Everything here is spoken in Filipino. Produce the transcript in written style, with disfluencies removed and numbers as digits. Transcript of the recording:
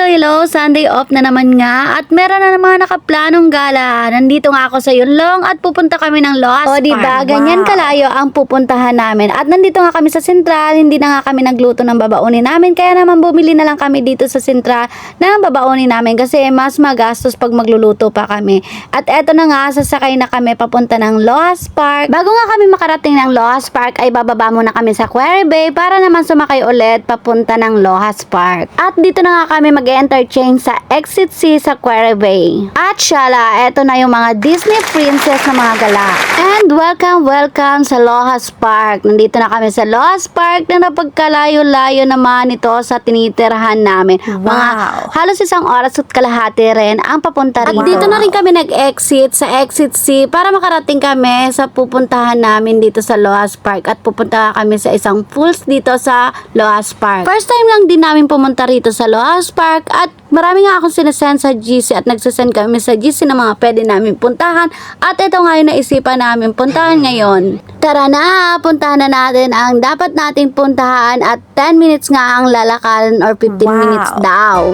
hello. Sunday off na naman nga. At meron na naman nakaplanong gala. Nandito nga ako sa Yunlong at pupunta kami ng Loas Park. O diba, ganyan kalayo ang pupuntahan namin. At nandito nga kami sa Sentral. Hindi na nga kami nagluto ng babaunin namin. Kaya naman bumili na lang kami dito sa Sentral ng babaunin namin. Kasi mas magastos pag magluluto pa kami. At eto na nga, sasakay na kami papunta ng Loas Park. Bago nga kami makarating ng Loas Park, ay bababa muna kami sa Quarry Bay para naman sumakay ulit papunta ng Loas Park. At dito na nga kami mag-interchange sa Exit C sa Quarry Bay. At syala, eto na yung mga Disney princess na mga gala. And welcome sa Loas Park. Nandito na kami sa Loas Park na napagkalayo-layo naman ito sa tinitirahan namin. Mga halos isang oras at kalahati rin ang papunta rito. At dito na rin kami nag-exit sa Exit C para makarating kami sa pupuntahan namin dito sa Loas Park. At pupunta kami sa isang pools dito sa Loas Park. First time lang din namin pumunta rito sa Loas Park at marami nga akong sinasend sa GC at nagsasend kami sa GC na mga pwede namin puntahan at ito nga yung naisipan namin puntahan ngayon. Tara na, puntahan na natin ang dapat nating puntahan at 10 minutes nga ang lalakaran or 15 minutes daw.